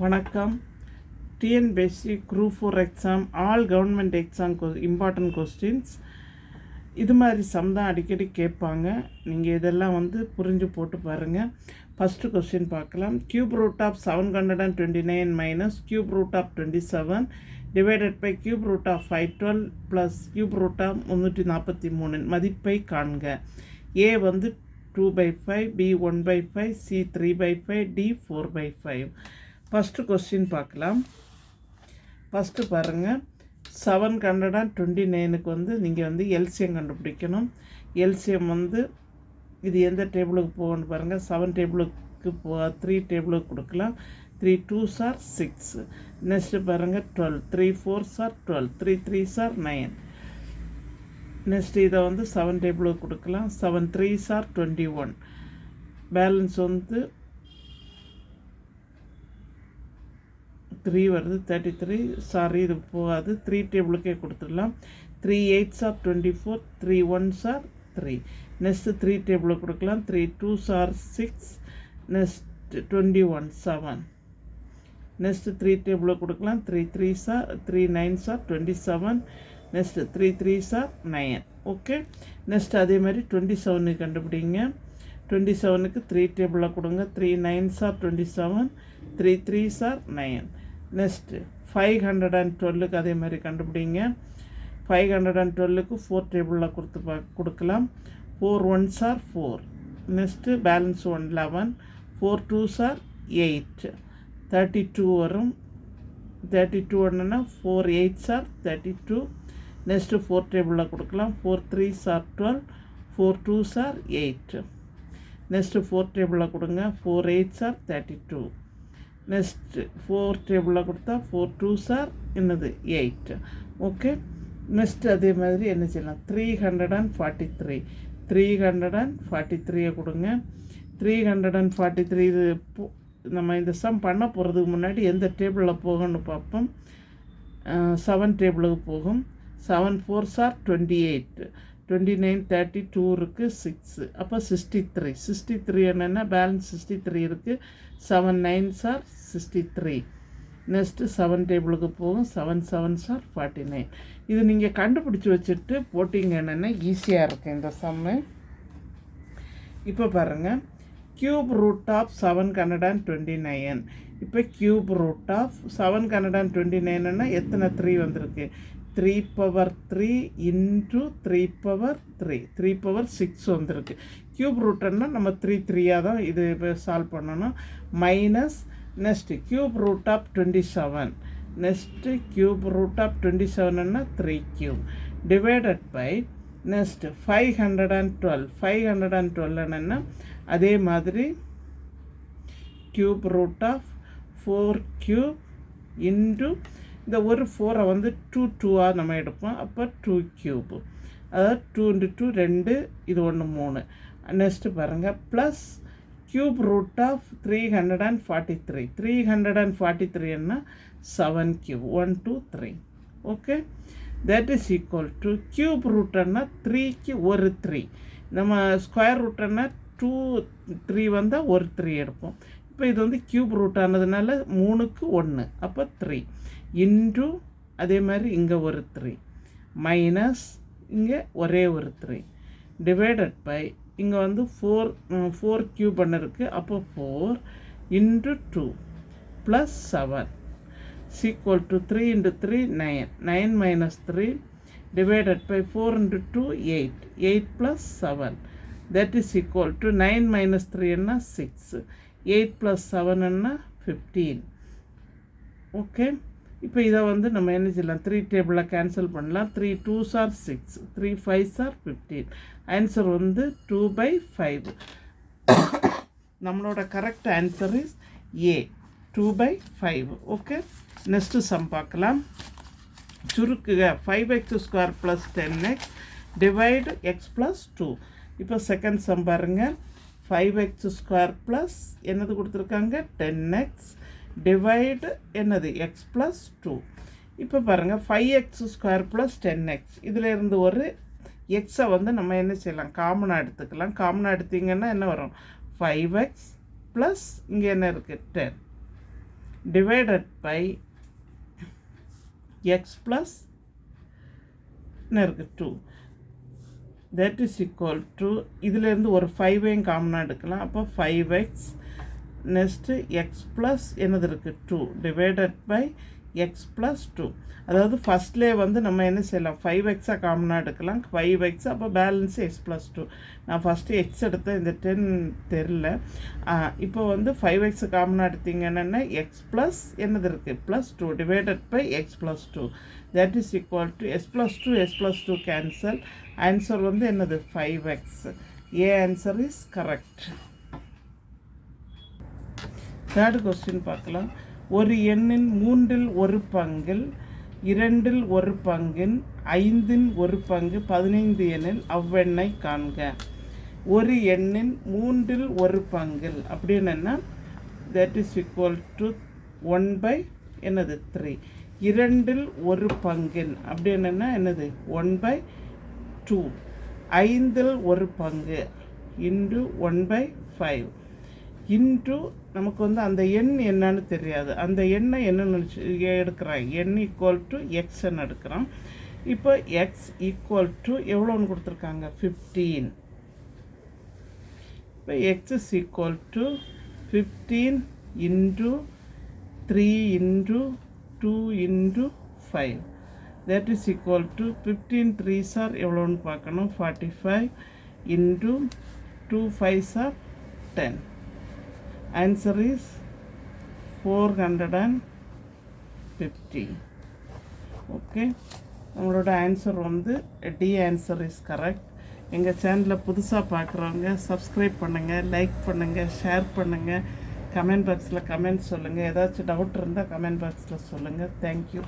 வணக்கம். TNPSC group 4 exam, all government exam important questions இது மாதிரி சம் தான் அடிக்கடி கேட்பாங்க. நீங்கள் இதெல்லாம் புரிஞ்சு போட்டு பாருங்கள். ஃபஸ்ட்டு கொஸ்டின் பார்க்கலாம். Cube root of 729 minus cube root of 27 divided by cube root of 512 plus cube root of 343 மதிப்பை காண்க. A 2/5, B 1/5, C 3/5, D 4/5. First question பார்க்கலாம். ஃபஸ்ட்டு பாருங்கள். 729க்கு நீங்கள் எல்சிஎம் கண்டுபிடிக்கணும். எல்சிஎம் இது எந்த டேபிளுக்கு போகணும்னு பாருங்கள். 7 டேபிளுக்கு 3 டேபிளுக்கு கொடுக்கலாம். 3 2s are 6. நெக்ஸ்ட்டு பாருங்கள் 12. 3 4s are 12. 3 3s are 9. Next இதை 7 டேபிளுக்கு கொடுக்கலாம். 7 3s are 21. பேலன்ஸ் 3 வருது. 33. சாரி, இது போகாது. 3 டேபிளுக்கே கொடுத்துடலாம். 3 8s are 24. 3 1s are 3. Next 3 டேபிளுக்கு கொடுக்கலாம். 3 2s are 6. நெக்ஸ்ட் 21 7. நெக்ஸ்ட்டு 3 டேபிளுக்கு கொடுக்கலாம். 3 3s are 3 9s are 27. Next 3 3s are 9. Okay. Next அதே மாதிரி 27 கண்டுபிடிங்க. 27க்கு 3 டேபிளில் கொடுங்க. 3 9s are 27. 3 3s are 9. Next 512க்கு அதே மாதிரி கண்டுபிடிங்க. 512க்கு 4 டேபிளில் கொடுக்கலாம். 4 1s are 4. Next balance 1 11. 4 2s are 8. 32 வரும். 32 ஒன்றுனா 4 8s are 32. நெக்ஸ்ட்டு 4 டேபிளில் கொடுக்கலாம். 4 3s are 12. 4 2s are 8. Next 4 டேபிளில் கொடுங்க. 4 8s are 32. நெக்ஸ்ட்டு 4 டேபிளில் கொடுத்தா 4 2s are 8. ஓகே. நெக்ஸ்ட்டு அதே மாதிரி என்ன செய்யலாம்? 343. 343 கொடுங்க. 343 இது நம்ம இந்த சம் பண்ண போகிறதுக்கு முன்னாடி எந்த டேபிளில் போகும்னு பார்ப்போம். 7 டேபிளுக்கு போகும். 7 4s are 28. 29 32 இருக்குது. 6. அப்போ 63. 63 என்னென்னா பேலன்ஸ் 63 இருக்குது. 7 9s are 63. நெக்ஸ்ட்டு 7 டேபிளுக்கு போகும். 7 7s are 49. இது நீங்கள் கண்டுபிடிச்சி வச்சுட்டு போட்டிங்க என்னென்னா ஈஸியாக இருக்குது இந்த சம்மு. இப்போ பாருங்கள். Cube root of 729. இப்போ கியூப் ரூட் ஆஃப் 729ன்னா எத்தனை 3 வந்திருக்கு? 3/3 இன்ட்டு 3/3. 3/6 வந்திருக்கு. கியூப் ரூட்டுன்னா நம்ம 3 3யாக தான் இது சால்வ் பண்ணணும். Minus next cube root of 27. Next cube root of 27ன்னா 3 கியூப் டிவைடட் பை நெக்ஸ்ட்டு 512. 512 என்னென்னா அதே மாதிரி cube root of 4 cube into இந்த ஒரு 4 2 2ஆக நம்ம எடுப்போம். அப்போ 2 கியூப், அதாவது 2 × 2 2, இது 1 3. நெக்ஸ்ட்டு பாருங்கள். Plus cube root of 343. 343ன்னா 7 cube 1 2 3. Okay. That is equal to cube ரூட்டுன்னா 3க்கு ஒரு 3. நம்ம ஸ்கொயர் ரூட்டுன்னா 2 3 வந்தால் ஒரு 3 எடுப்போம். இப்போ இது கியூப் ரூட் ஆனதுனால 3க்கு 1. அப்போ 3 இன்ட்டு அதே மாதிரி இங்கே ஒரு 3 மைனஸ் இங்கே ஒரே ஒரு 3 டிவைடட் பை இங்கே 4 கியூப் பண்ண இருக்குது. அப்போ 4 into 2 plus 7 equal to 3 × 3 9. 9 minus 3 divided by 4 × 2 8. 8 plus 7 that is equal to 9 minus 3ன்னா 6. 8 ப்ளஸ் 7ன்னா 15. ஓகே. இப்போ இதை நம்ம என்ன செய்யலாம்? 3 டேபிளில் கேன்சல் பண்ணலாம். 3 2s are 6. 3 5s are 15. Answer 2/5. நம்மளோட correct answer is A, 2/5. Okay. Next sum பார்க்கலாம். சுருக்குக 5x² + 10x டிவைடு x + 2. இப்போ செகண்ட் சம் பாருங்கள். 5x² ப்ளஸ் என்னது கொடுத்துருக்காங்க? 10x டிவைடு என்னது? x + 2. இப்போ பாருங்கள். 5x² + 10x இதில் இருந்து ஒரு எக்ஸை நம்ம என்ன செய்யலாம்? காமனாக எடுத்துக்கலாம். காமனாக எடுத்திங்கன்னா என்ன வரும்? 5x ப்ளஸ் இங்கே என்ன இருக்குது? 10. divided by x plus இருக்கு 2. that is equal to இதிலிருந்து ஒரு 5ஐயும் காமனாக எடுக்கலாம். அப்போ 5x நெக்ஸ்ட்டு எக்ஸ் ப்ளஸ் என்னது இருக்குது 2 டிவைடட் பை எக்ஸ் ப்ளஸ் 2. அதாவது ஃபஸ்ட்லேயே வந்து நம்ம என்ன செய்யலாம் 5xஐ காமனாக எடுக்கலாம். 5x அப்போ பேலன்ஸ் எக்ஸ் ப்ளஸ் 2. நான் ஃபஸ்ட்டு எக்ஸ் எடுத்தேன், இந்த 10 தெரில. இப்போ வந்து 5x காமனாக எடுத்தீங்கன்னா எக்ஸ் ப்ளஸ் என்னது இருக்குது plus 2 divided by x plus 2. that is equal to s plus 2 cancel. Answer வந்து என்னது 5x. A answer is correct. Third question பார்க்கலாம். ஒரு எண்ணின் 3இல் ஒரு பங்கில் 2இல் ஒரு பங்கின் 5இன் ஒரு பங்கு 15 எனில் அவ்வெண்ணை காண்க. ஒரு எண்ணின் 3இல் ஒரு பங்கில் அப்படின்னா that is equal to 1 என்னது 3. 2இல் ஒரு பங்கின் அப்படின்னா என்னது 1/2. 5இல் ஒரு பங்கு இன்டு 1/5 இன்டு நமக்கு வந்து அந்த எண் என்னன்னு தெரியாது. அந்த எண்ணை என்ன எடுக்கிறான் எண் ஈக்குவல் டு எக்ஸ்ன்னு எடுக்கிறான். இப்போ எக்ஸ் ஈக்குவல் டு எவ்வளோன்னு கொடுத்துருக்காங்க 15. இப்போ X is equal to 15 into 3 into 2 into 5. that is equal to 15 3s are எவ்வளோன்னு பார்க்கணும் 45 into 2 5s are 10. answer is 450. Okay, நம்மளோட ஆன்சர் வந்து டி ஆன்சர் இஸ் கரெக்ட். எங்கள் சேனலில் புதுசாக பார்க்குறவங்க சப்ஸ்கிரைப் பண்ணுங்கள், லைக் பண்ணுங்கள், ஷேர் பண்ணுங்கள், கமெண்ட் பாக்ஸில் கமெண்ட் சொல்லுங்கள். ஏதாச்சும் டவுட் இருந்தால் கமெண்ட் பாக்ஸில் சொல்லுங்கள். தேங்க்யூ.